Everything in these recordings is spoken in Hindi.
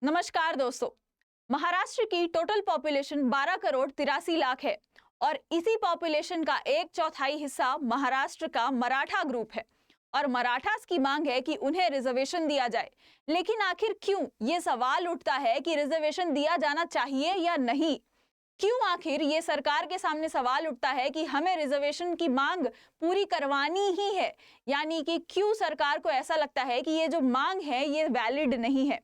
नमस्कार दोस्तों। महाराष्ट्र की टोटल पॉपुलेशन 12 करोड़ 83 लाख है और इसी पॉपुलेशन का एक चौथाई हिस्सा महाराष्ट्र का मराठा ग्रुप है और मराठास की मांग है कि उन्हें रिजर्वेशन दिया जाए। लेकिन आखिर क्यों ये सवाल उठता है कि रिजर्वेशन दिया जाना चाहिए या नहीं। क्यों आखिर ये सरकार के सामने सवाल उठता है कि हमें रिजर्वेशन की मांग पूरी करवानी ही है, यानी कि क्यों सरकार को ऐसा लगता है कि ये जो मांग है ये वैलिड नहीं है।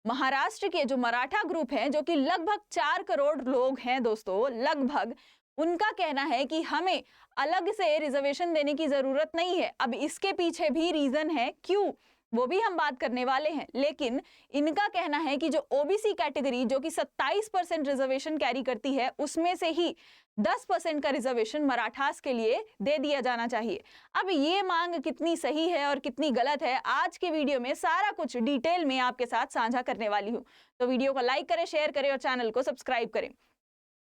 महाराष्ट्र के जो मराठा ग्रुप हैं, जो कि लगभग 4 करोड़ लोग हैं दोस्तों, लगभग, उनका कहना है कि हमें अलग से रिजर्वेशन देने की जरूरत नहीं है। अब इसके पीछे भी रीजन है क्यों, वो भी हम बात करने वाले हैं। लेकिन इनका कहना है कि जो ओबीसी कैटेगरी जो कि 27% रिजर्वेशन कैरी करती है, उसमें से ही 10% का रिजर्वेशन मराठास के लिए दे दिया जाना चाहिए। अब ये मांग कितनी सही है और कितनी गलत है, आज के वीडियो में सारा कुछ डिटेल में आपके साथ साझा करने वाली हूँ। तो वीडियो को लाइक करें, शेयर करें और चैनल को सब्सक्राइब करें।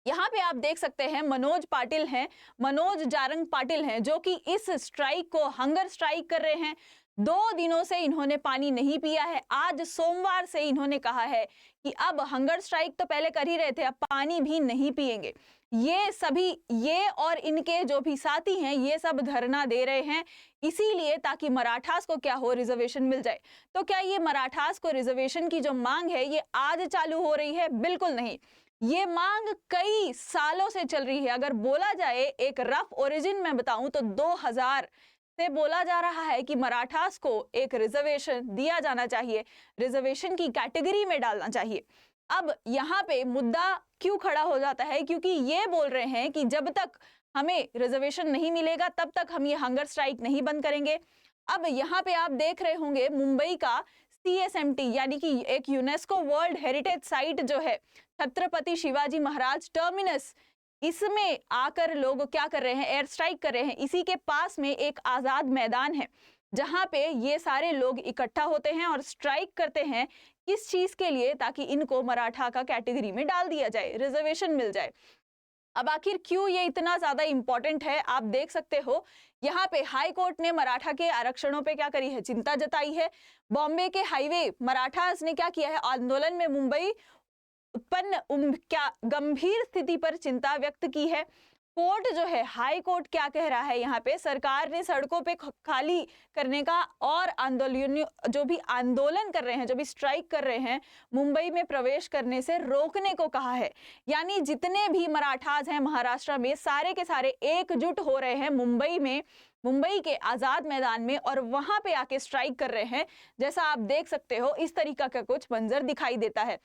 यहाँ पे आप देख सकते हैं मनोज जारंग पाटिल हैं, जो कि इस स्ट्राइक को हंगर स्ट्राइक कर रहे हैं। 2 दिनों से इन्होंने पानी नहीं पिया है। आज सोमवार से इन्होंने कहा है कि अब हंगर स्ट्राइक तो पहले कर ही रहे थे, अब पानी भी नहीं पिएंगे। ये और इनके जो भी साथी हैं, ये सब धरना दे रहे हैं इसीलिए ताकि मराठास को क्या हो, रिजर्वेशन मिल जाए। तो क्या ये मराठास को रिजर्वेशन की जो मांग है ये आज चालू हो रही है? बिल्कुल नहीं। ये मांग कई सालों से चल रही है। अगर बोला जाए एक रफ ओरिजिन में बताऊं तो 2000 से बोला जा रहा है कि मराठास को एक रिजर्वेशन दिया जाना चाहिए, रिजर्वेशन की कैटेगरी में डालना चाहिए। अब यहाँ पे मुद्दा क्यों खड़ा हो जाता है, क्योंकि ये बोल रहे हैं कि जब तक हमें रिजर्वेशन नहीं मिलेगा तब तक हम ये हंगर स्ट्राइक नहीं बंद करेंगे। अब यहाँ पे आप देख रहे होंगे मुंबई का CSMT यानी कि एक यूनेस्को वर्ल्ड हेरिटेज साइट जो है, छत्रपति शिवाजी महाराज टर्मिनस, इसमें आकर लोग क्या कर रहे हैं, एयर स्ट्राइक कर रहे हैं। इसी के पास में एक आजाद मैदान है जहां पे ये सारे लोग इकट्ठा होते हैं और स्ट्राइक करते हैं। किस चीज के लिए? ताकि इनको मराठा का कैटेगरी में डाल दिया जाए, रिजर्वेशन मिल जाए। अब आखिर क्यों ये इतना ज्यादा इंपॉर्टेंट है, आप देख सकते हो यहाँ पे हाई कोर्ट ने मराठा के आरक्षणों पे क्या करी है, चिंता जताई है। बॉम्बे के हाईवे मराठास ने क्या किया है, आंदोलन में मुंबई उत्पन्न क्या गंभीर स्थिति पर चिंता व्यक्त की है। कोर्ट जो है, हाई कोर्ट क्या कह रहा है, यहाँ पे सरकार ने सड़कों पे खाली करने का और आंदोलन जो भी आंदोलन कर रहे हैं, जो भी स्ट्राइक कर रहे हैं, मुंबई में प्रवेश करने से रोकने को कहा है। यानी जितने भी मराठास हैं महाराष्ट्र में, सारे के सारे एकजुट हो रहे हैं मुंबई के आजाद मैदान में और वहां पे आके स्ट्राइक कर रहे हैं। जैसा आप देख सकते हो इस तरीका का कुछ मंजर दिखाई देता है।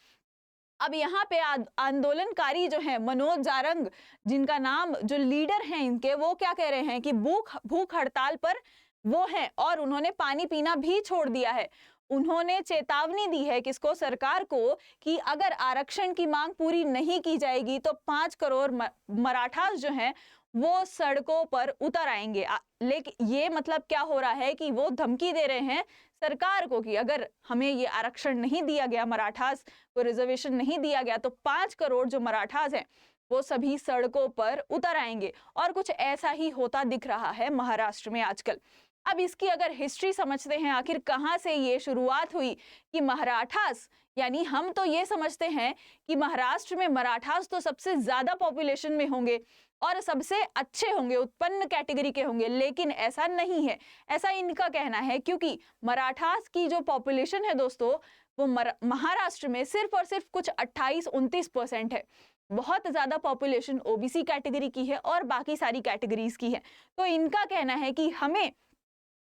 अब यहाँ पे आंदोलनकारी जो है मनोज जारंग, जिनका नाम जो लीडर हैं इनके, वो क्या कह रहे हैं कि भूख हड़ताल पर वो हैं और उन्होंने पानी पीना भी छोड़ दिया है। उन्होंने चेतावनी दी है किसको, सरकार को, कि अगर आरक्षण की मांग पूरी नहीं की जाएगी तो 5 करोड़ मराठास जो हैं वो सड़कों पर उतर आएंगे। लेकिन ये मतलब क्या हो रहा है कि वो धमकी दे रहे हैं सरकार को कि अगर हमें ये आरक्षण नहीं दिया गया, मराठास को रिजर्वेशन नहीं दिया गया, तो 5 करोड़ जो मराठास हैं वो सभी सड़कों पर उतर आएंगे। और कुछ ऐसा ही होता दिख रहा है महाराष्ट्र में आजकल। अब इसकी अगर हिस्ट्री समझते हैं, आखिर कहाँ से ये शुरुआत हुई कि मराठास, यानी हम तो ये समझते हैं कि महाराष्ट्र में मराठास तो सबसे ज्यादा पॉपुलेशन में होंगे और सबसे अच्छे होंगे, उत्पन्न कैटेगरी के होंगे, लेकिन ऐसा नहीं है, ऐसा इनका कहना है। क्योंकि मराठास की जो पॉपुलेशन है दोस्तों, वो महाराष्ट्र में सिर्फ और सिर्फ कुछ 28-29% है। बहुत ज्यादा पॉपुलेशन ओबीसी कैटेगरी की है और बाकी सारी कैटेगरीज की है। तो इनका कहना है कि हमें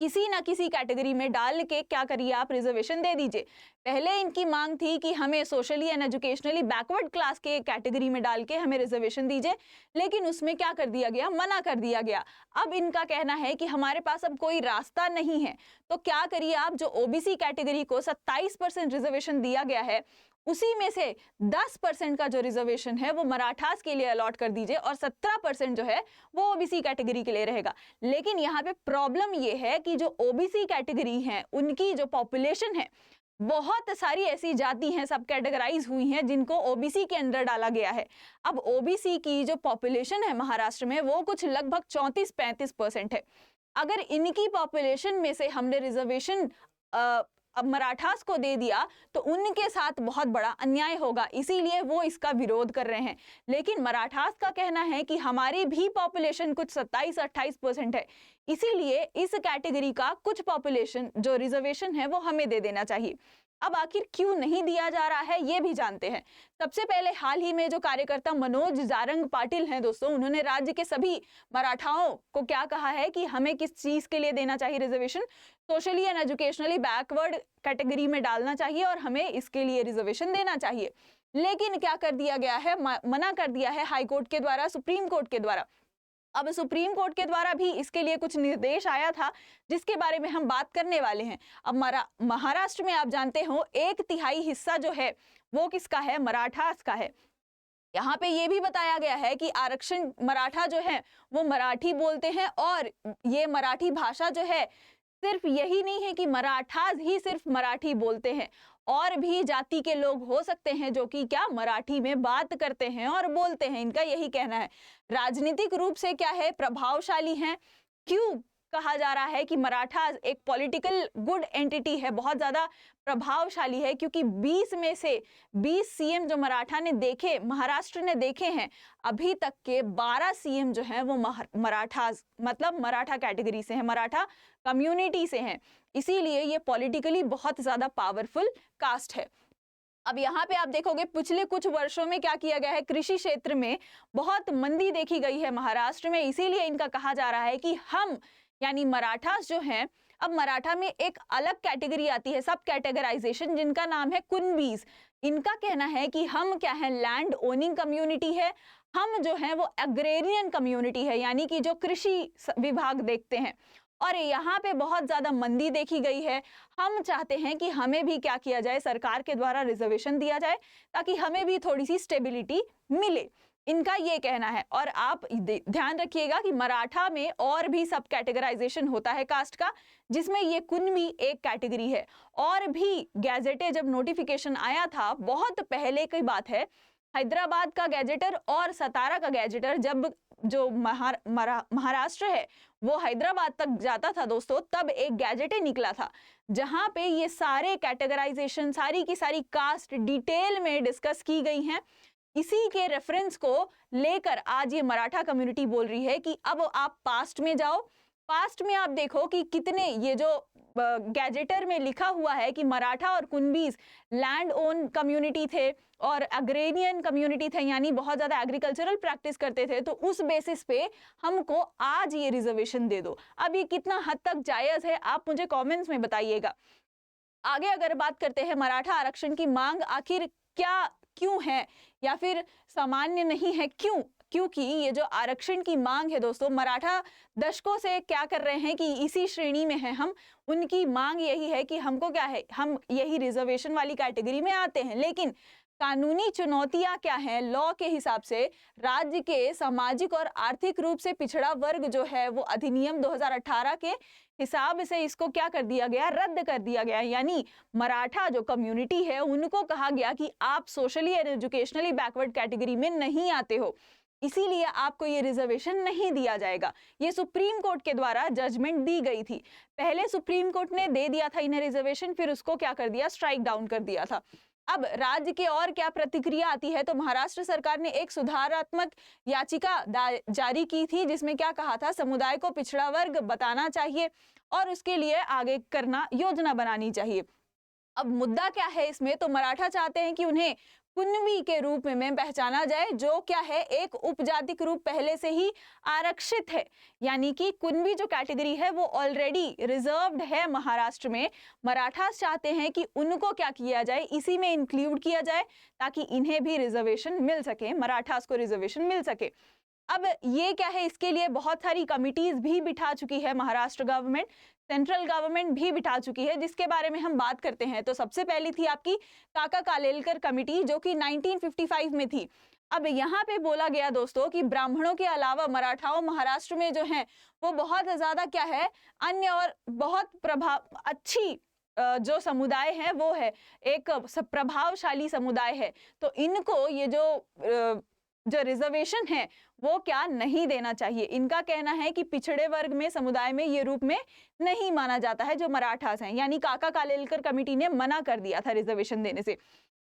किसी ना किसी कैटेगरी में डाल के क्या करिए, आप रिजर्वेशन दे दीजिए। पहले इनकी मांग थी कि हमें socially and educationally backward class के कैटेगरी में डाल के हमें रिजर्वेशन दीजिए, लेकिन उसमें क्या कर दिया गया, मना कर दिया गया। अब इनका कहना है कि हमारे पास अब कोई रास्ता नहीं है, तो क्या करिए आप, जो ओबीसी कैटेगरी को 27% रिजर्वेशन दिया गया है, उसी में से 10% का जो रिजर्वेशन है वो मराठास के लिए अलॉट कर दीजिए और 17% जो है वो ओबीसी कैटेगरी के लिए रहेगा। लेकिन यहाँ पे प्रॉब्लम ये है कि जो ओबीसी कैटेगरी है उनकी जो पॉपुलेशन है, बहुत सारी ऐसी जाति हैं, सब कैटेगराइज हुई हैं, जिनको ओबीसी के अंदर डाला गया है। अब ओबीसी की जो पॉपुलेशन है महाराष्ट्र में वो कुछ लगभग 34-35% है। अगर इनकी पॉपुलेशन में से हमने रिजर्वेशन अब मराठास को दे दिया तो उनके साथ बहुत बड़ा अन्याय होगा, इसीलिए वो इसका विरोध कर रहे हैं। लेकिन मराठास का कहना है कि हमारी भी पॉपुलेशन कुछ 27-28% है, इसीलिए इस कैटेगरी का कुछ पॉपुलेशन जो रिजर्वेशन है वो हमें दे देना चाहिए। अब आखिर क्यों नहीं दिया जा रहा है ये भी जानते हैं। सबसे पहले हाल ही में जो कार्यकर्ता मनोज जारंग पाटिल हैं दोस्तों, उन्होंने राज्य के सभी मराठाओं को क्या कहा है कि हमें किस चीज के लिए देना चाहिए reservation, socially and educationally backward category में डालना चाहिए और हमें इसके लिए रिजर्वेशन देना चाहिए। लेकिन क्या कर दिया गया है, मना कर दिया है हाई कोर्ट के द्वारा, सुप्रीम कोर्ट के द्वारा। अब सुप्रीम कोर्ट के द्वारा भी इसके लिए कुछ निर्देश आया था जिसके बारे में हम बात करने वाले हैं। अब महाराष्ट्र में आप जानते हो 1/3 हिस्सा जो है वो किसका है, मराठास का है। यहाँ पे ये भी बताया गया है कि आरक्षण मराठा जो है वो मराठी बोलते हैं और ये मराठी भाषा जो है सिर्फ यही नहीं है कि मराठास ही सिर्फ मराठी बोलते हैं, और भी जाति के लोग हो सकते हैं जो कि क्या मराठी में बात करते हैं और बोलते हैं, इनका यही कहना है। राजनीतिक रूप से क्या है, प्रभावशाली हैं। क्यों कहा जा रहा है कि मराठा एक पॉलिटिकल गुड एंटिटी है, बहुत ज्यादा प्रभावशाली है, क्योंकि 20 में से 20 सीएम जो मराठा ने देखे, महाराष्ट्र ने देखे हैं, अभी तक के 12 सीएम जो हैं वो मराठा मतलब मराठा कैटेगरी से हैं, मराठा कम्युनिटी से हैं। इसीलिए ये पॉलिटिकली बहुत ज्यादा पावरफुल कास्ट है। अब यहाँ पे आप देखोगे पिछले कुछ वर्षों में क्या किया गया है, कृषि क्षेत्र में बहुत मंदी देखी गई है महाराष्ट्र में, इसीलिए इनका कहा जा रहा है कि हम यानी मराठास जो हैं, अब मराठा में एक अलग कैटेगरी आती है, सब कैटेगराइजेशन, जिनका नाम है कुनबीज। इनका कहना है कि हम क्या है, लैंड ओनिंग कम्युनिटी है, हम जो है वो एग्रेरियन कम्युनिटी है, यानी कि जो कृषि विभाग देखते हैं, और यहाँ पे बहुत ज्यादा मंदी देखी गई है। हम चाहते हैं कि हमें भी क्या किया जाए, सरकार के द्वारा रिजर्वेशन दिया जाए ताकि हमें भी थोड़ी सी स्टेबिलिटी मिले, इनका ये कहना है। और आप ध्यान रखिएगा कि मराठा में और भी सब कैटेगराइजेशन होता है कास्ट का, जिसमें ये कुनबी एक कैटेगरी है। और भी गैजेटे जब नोटिफिकेशन आया था, बहुत पहले की बात है, हैदराबाद का गैजेटर और सतारा का गैजेटर, जब जो महाराष्ट्र है वो हैदराबाद तक जाता था दोस्तों, तब एक गैजेटे निकला था जहां पे ये सारे कैटेगराइजेशन, सारी की सारी कास्ट डिटेल में डिस्कस की गई हैं। इसी के रेफरेंस को लेकर आज ये मराठा कम्युनिटी बोल रही है कि अब आप पास्ट में जाओ, पास्ट में आप देखो कि कितने, ये जो गैजेटर में लिखा हुआ है कि मराठा और कुनबीज लैंड ओन कम्युनिटी थे और अग्रेरियन कम्युनिटी थे, यानी बहुत ज्यादा एग्रीकल्चरल प्रैक्टिस करते थे, तो उस बेसिस पे हमको आज ये रिजर्वेशन दे दो। अब ये कितना हद तक जायज है आप मुझे कमेंट्स में बताइएगा। आगे अगर बात करते हैं, मराठा आरक्षण की मांग आखिर क्यों है या फिर सामान्य नहीं है, क्योंकि ये जो आरक्षण की मांग है दोस्तों, मराठा दशकों से क्या कर रहे हैं कि इसी श्रेणी में है हम, उनकी मांग यही है कि हमको क्या है, हम यही रिजर्वेशन वाली कैटेगरी में आते हैं। लेकिन कानूनी चुनौतियां क्या है, लॉ के हिसाब से राज्य के सामाजिक और आर्थिक रूप से पिछड़ा वर्ग जो है वो अधिनियम 2018 के हिसाब से इसको क्या कर दिया गया, रद्द कर दिया गया। यानी मराठा जो कम्युनिटी है उनको कहा गया कि आप socially and educationally backward category में नहीं आते हो, इसीलिए आपको ये रिजर्वेशन नहीं दिया जाएगा। ये सुप्रीम कोर्ट के द्वारा जजमेंट दी गई थी। पहले सुप्रीम कोर्ट ने दे दिया था इन्हें रिजर्वेशन, फिर उसको क्या कर दिया, स्ट्राइक डाउन कर दिया था। अब राज्य के और क्या प्रतिक्रिया आती है, तो महाराष्ट्र सरकार ने एक सुधारात्मक याचिका जारी की थी जिसमें क्या कहा था, समुदाय को पिछड़ा वर्ग बताना चाहिए और उसके लिए आगे करना योजना बनानी चाहिए। अब मुद्दा क्या है इसमें, तो मराठा चाहते हैं कि उन्हें कुनबी के रूप में पहचाना जाए, जो क्या है, एक उपजातिक रूप पहले से ही आरक्षित है। यानी कि कुनबी जो कैटेगरी है वो ऑलरेडी रिजर्व्ड है महाराष्ट्र में। मराठास चाहते हैं कि उनको क्या किया जाए, इसी में इंक्लूड किया जाए ताकि इन्हें भी रिजर्वेशन मिल सके, मराठास को रिजर्वेशन मिल सके। अब ये क्या है, इसके लिए बहुत सारी कमिटीज भी बिठा चुकी है महाराष्ट्र गवर्नमेंट, सेंट्रल गवर्नमेंट भी बिठा चुकी है, जिसके बारे में हम बात करते हैं। तो सबसे पहली थी आपकी काका कालेलकर कमिटी, जो कि 1955 में थी। अब यहाँ पे बोला गया दोस्तों कि ब्राह्मणों के अलावा मराठाओं महाराष्ट्र में जो हैं वो बहुत ज्यादा क्या है, अन्य और बहुत अच्छी जो समुदाय है वो है, एक प्रभावशाली समुदाय है। तो इनको ये जो रिजर्वेशन है वो क्या नहीं देना चाहिए। इनका कहना है कि पिछड़े वर्ग में समुदाय में ये रूप में नहीं माना जाता है जो मराठास हैं, यानी काका कालेलकर कमेटी ने मना कर दिया था रिजर्वेशन देने से।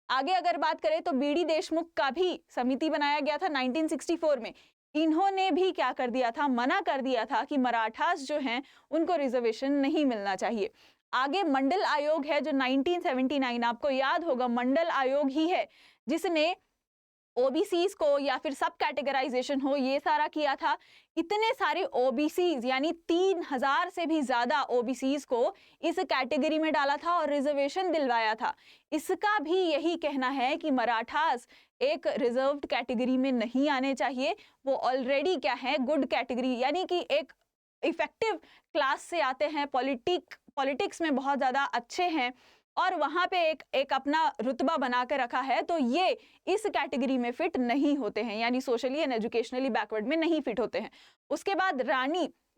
आगे अगर बात करें तो बीडी देशमुख का भी समिति बनाया गया था 1964 में। इन्होंने भी क्या कर दिया था, मना कर दिया था कि मराठास जो हैं उनको रिजर्वेशन नहीं मिलना चाहिए। आगे मंडल आयोग है जो 1979, आपको याद होगा मंडल आयोग ही है जिसने ओबीसीज को या फिर सब कैटेगराइजेशन हो ये सारा किया था। इतने सारे ओबीसीज यानी 3000 से भी ज्यादा ओबीसीज को इस कैटेगरी में डाला था और रिजर्वेशन दिलवाया था। इसका भी यही कहना है कि मराठास एक रिजर्व्ड कैटेगरी में नहीं आने चाहिए, वो ऑलरेडी क्या है, गुड कैटेगरी यानी कि एक इफेक्टिव क्लास से आते हैं, पॉलिटिक्स में बहुत ज्यादा अच्छे हैं और वहां पे एक अपना रुतबा बना के रखा है, तो ये इस कैटेगरी में फिट नहीं होते हैं, यानी सोशली एंड एजुकेशनली बैकवर्ड में नहीं फिट होते हैं। उसके बाद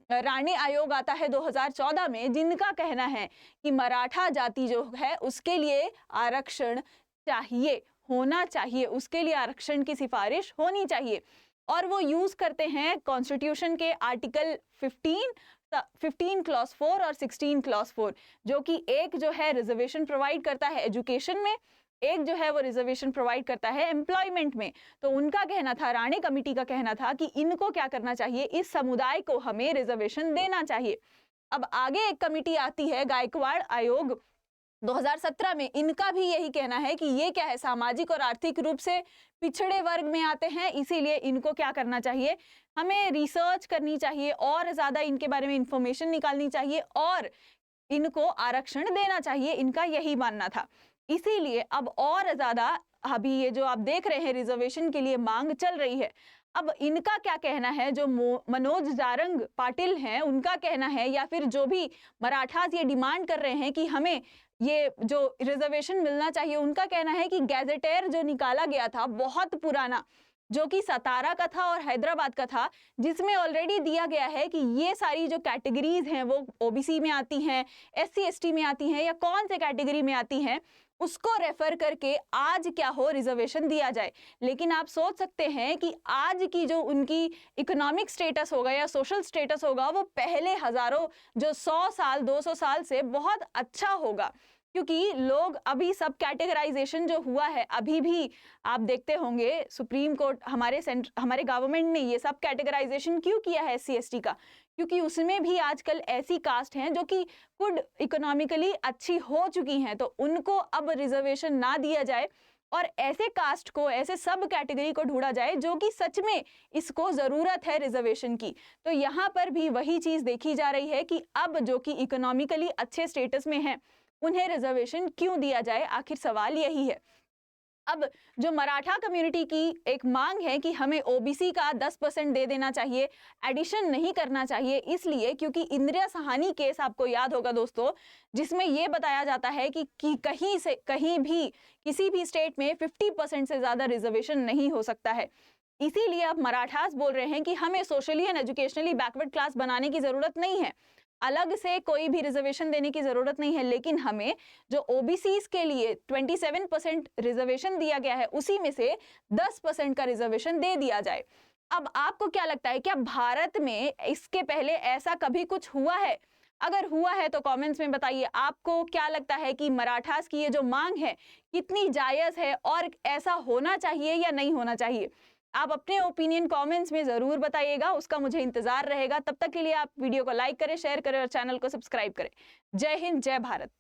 राणी आयोग आता है 2014 में, जिनका कहना है कि मराठा जाति जो है उसके लिए आरक्षण चाहिए, होना चाहिए, उसके लिए आरक्षण की सिफारिश होनी चाहिए। और वो यूज करते हैं कॉन्स्टिट्यूशन के आर्टिकल 15 क्लॉज 4 और 16 क्लॉज 4, जो कि एक जो है रिजर्वेशन प्रोवाइड करता है एजुकेशन में, एक जो है वो रिजर्वेशन प्रोवाइड करता है एम्प्लॉयमेंट में। तो उनका कहना था, राणे कमेटी का कहना था कि इनको क्या करना चाहिए, इस समुदाय को हमें रिजर्वेशन देना चाहिए। अब आगे एक कमेटी आती है गायकवाड़ आयोग 2017 में, इनका भी यही कहना है कि ये क्या है, सामाजिक और आर्थिक रूप से पिछड़े वर्ग में आते हैं, इसीलिए इनको क्या करना चाहिए, हमें रिसर्च करनी चाहिए और ज्यादा इनके बारे में इंफॉर्मेशन निकालनी चाहिए और इनको आरक्षण देना चाहिए, इनका यही मानना था। इसीलिए अब और ज्यादा अभी ये जो आप देख रहे हैं रिजर्वेशन के लिए मांग चल रही है। अब इनका क्या कहना है, जो मनोज जारंग पाटिल हैं उनका कहना है, या फिर जो भी मराठास ये डिमांड कर रहे हैं कि हमें ये जो रिजर्वेशन मिलना चाहिए, उनका कहना है कि गैजेटेयर जो निकाला गया था बहुत पुराना, जो कि सतारा का था और हैदराबाद का था, जिसमें ऑलरेडी दिया गया है कि ये सारी जो कैटेगरीज हैं वो ओबीसी में आती हैं, एससी एसटी में आती हैं या कौन से कैटेगरी में आती हैं, उसको रेफर करके आज क्या हो, रिजर्वेशन दिया जाए। लेकिन आप सोच सकते हैं कि आज की जो उनकी इकोनॉमिक स्टेटस होगा या सोशल स्टेटस होगा वो पहले हजारों जो 100 साल 200 साल से बहुत अच्छा होगा, क्योंकि लोग अभी सब कैटेगराइजेशन जो हुआ है, अभी भी आप देखते होंगे सुप्रीम कोर्ट हमारे गवर्नमेंट ने ये सब कैटेगराइजेशन क्यों किया है एससी एसटी का, क्योंकि उसमें भी आजकल ऐसी कास्ट हैं जो कि खुद इकोनॉमिकली अच्छी हो चुकी हैं, तो उनको अब रिजर्वेशन ना दिया जाए और ऐसे कास्ट को, ऐसे सब कैटेगरी को ढूंढा जाए जो कि सच में इसको जरूरत है रिजर्वेशन की। तो यहाँ पर भी वही चीज देखी जा रही है कि अब जो कि इकोनॉमिकली अच्छे स्टेटस में है उन्हें रिजर्वेशन क्यों दिया जाए, आखिर सवाल यही है। अब जो मराठा कम्युनिटी की एक मांग है कि हमें ओबीसी का 10% दे देना चाहिए, एडिशन नहीं करना चाहिए, इसलिए क्योंकि इंदिरा साहनी केस आपको याद होगा दोस्तों, जिसमें यह बताया जाता है कि कहीं भी किसी भी स्टेट में 50% से ज्यादा रिजर्वेशन नहीं हो सकता है। इसीलिए अब मराठास बोल रहे हैं कि हमें socially and educationally backward class बनाने की जरूरत नहीं है, अलग से कोई भी रिजर्वेशन देने की जरूरत नहीं है, लेकिन हमें जो ओबीसीज के लिए 27% रिजर्वेशन दिया गया है उसी में से 10% का रिजर्वेशन दे दिया जाए। अब आपको क्या लगता है, क्या भारत में इसके पहले ऐसा कभी कुछ हुआ है? अगर हुआ है तो कमेंट्स में बताइए, आपको क्या लगता है कि मराठास की ये जो मांग है कितनी जायज है और ऐसा होना चाहिए या नहीं होना चाहिए? आप अपने ओपिनियन कमेंट्स में जरूर बताइएगा, उसका मुझे इंतजार रहेगा। तब तक के लिए आप वीडियो को लाइक करें, शेयर करें और चैनल को सब्सक्राइब करें। जय हिंद, जय भारत।